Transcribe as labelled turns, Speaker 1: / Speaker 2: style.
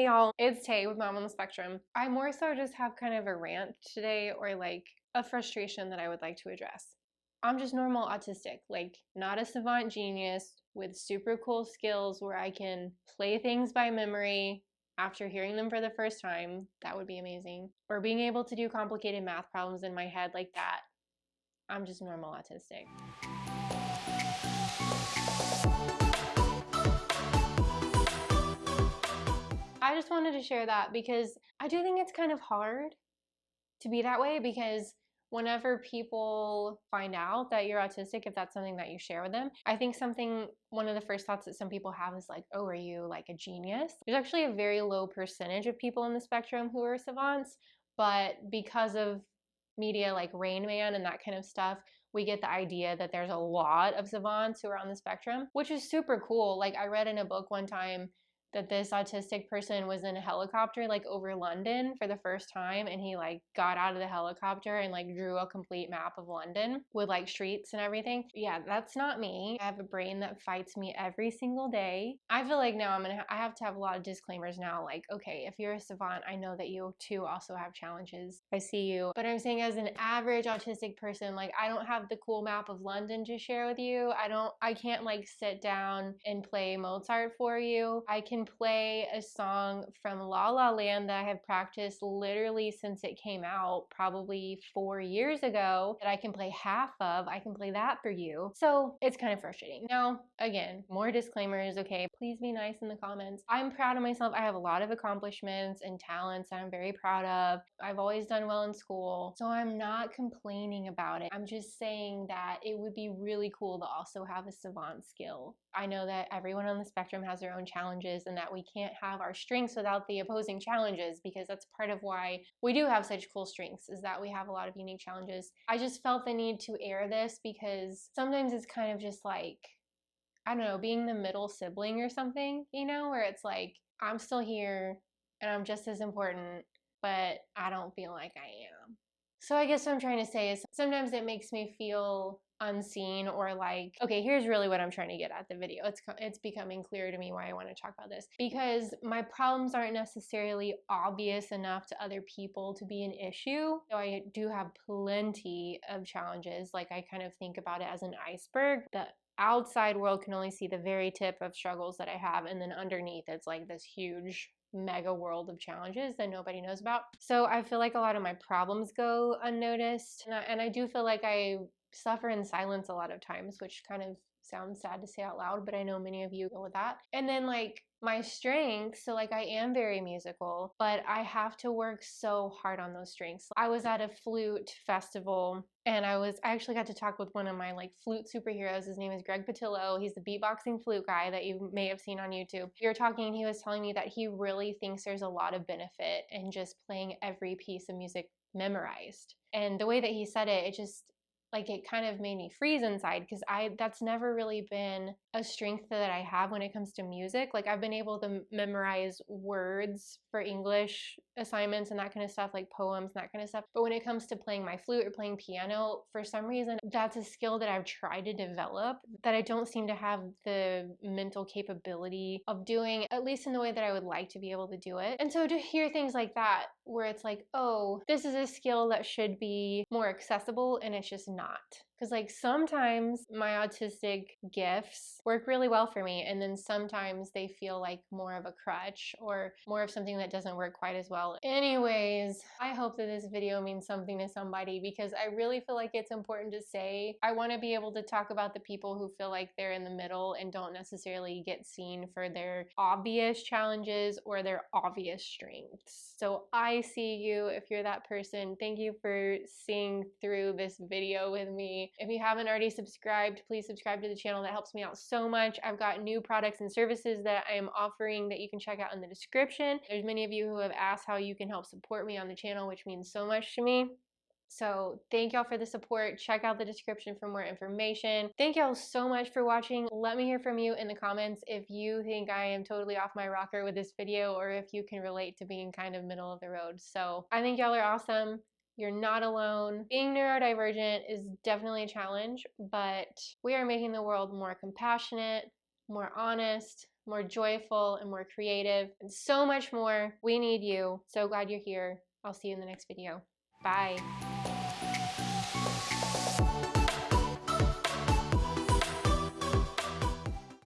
Speaker 1: Hey y'all, it's Tay with Mom on the Spectrum. I more so just have kind of a rant today, or like a frustration that I would like to address. I'm just normal autistic, like not a savant genius with super cool skills where I can play things by memory after hearing them for the first time. That would be amazing. Or being able to do complicated math problems in my head like that. I'm just normal autistic. I just wanted to share that because I do think it's kind of hard to be that way, because whenever people find out that you're autistic, if that's something that you share with them, I think one of the first thoughts that some people have is like, oh, are you like a genius? There's actually a very low percentage of people in the spectrum who are savants, but because of media like Rain Man and that kind of stuff, we get the idea that there's a lot of savants who are on the spectrum, which is super cool. Like I read in a book one time that this autistic person was in a helicopter like over London for the first time, and he like got out of the helicopter and like drew a complete map of London with like streets and everything. Yeah, that's not me. I have a brain that fights me every single day. I feel like now I have to have a lot of disclaimers now, like, okay, if you're a savant, I know that you too also have challenges. I see you. But I'm saying as an average autistic person, like I don't have the cool map of London to share with you. I can't like sit down and play Mozart for you. I can play a song from La La Land that I have practiced literally since it came out, probably 4 years ago, that I can play half of. I can play that for you. So it's kind of frustrating. Now, again, more disclaimers, okay? Please be nice in the comments. I'm proud of myself. I have a lot of accomplishments and talents that I'm very proud of. I've always done well in school, so I'm not complaining about it. I'm just saying that it would be really cool to also have a savant skill. I know that everyone on the spectrum has their own challenges, and that we can't have our strengths without the opposing challenges, because that's part of why we do have such cool strengths, is that we have a lot of unique challenges. I just felt the need to air this because sometimes it's kind of just like, I don't know, being the middle sibling or something, you know, where it's like, I'm still here and I'm just as important, but I don't feel like I am. So I guess what I'm trying to say is sometimes it makes me feel unseen, or like, okay, here's really what I'm trying to get at the video. It's becoming clear to me why I want to talk about this, because my problems aren't necessarily obvious enough to other people to be an issue. So I do have plenty of challenges. Like I kind of think about it as an iceberg. The outside world can only see the very tip of struggles that I have, and then underneath it's like this huge mega world of challenges that nobody knows about. So I feel like a lot of my problems go unnoticed, and I do feel like I suffer in silence a lot of times, which kind of sounds sad to say out loud, but I know many of you go with that. And then like my strengths, so like I am very musical, but I have to work so hard on those strengths. I was at a flute festival, and I actually got to talk with one of my like flute superheroes. His name is Greg Patillo. He's the beatboxing flute guy that you may have seen on YouTube. We were talking and he was telling me that he really thinks there's a lot of benefit in just playing every piece of music memorized. And the way that he said it, it kind of made me freeze inside, because that's never really been a strength that I have when it comes to music. Like I've been able to memorize words for English assignments and that kind of stuff, like poems and that kind of stuff. But when it comes to playing my flute or playing piano, for some reason, that's a skill that I've tried to develop that I don't seem to have the mental capability of doing, at least in the way that I would like to be able to do it. And so to hear things like that, where it's like, oh, this is a skill that should be more accessible, and it's just not. Because like sometimes my autistic gifts work really well for me, and then sometimes they feel like more of a crutch or more of something that doesn't work quite as well. Anyways, I hope that this video means something to somebody, because I really feel like it's important to say. I want to be able to talk about the people who feel like they're in the middle and don't necessarily get seen for their obvious challenges or their obvious strengths. So I see you if you're that person. Thank you for seeing through this video with me. If you haven't already subscribed, please subscribe to the channel. That helps me out so much. I've got new products and services that I am offering that you can check out in the description. There's many of you who have asked how you can help support me on the channel, which means so much to me. So thank y'all for the support. Check out the description for more information. Thank y'all so much for watching. Let me hear from you in the comments if you think I am totally off my rocker with this video, or if you can relate to being kind of middle of the road. So I think y'all are awesome. You're not alone. Being neurodivergent is definitely a challenge, but we are making the world more compassionate, more honest, more joyful, and more creative, and so much more. We need you. So glad you're here. I'll see you in the next video. Bye.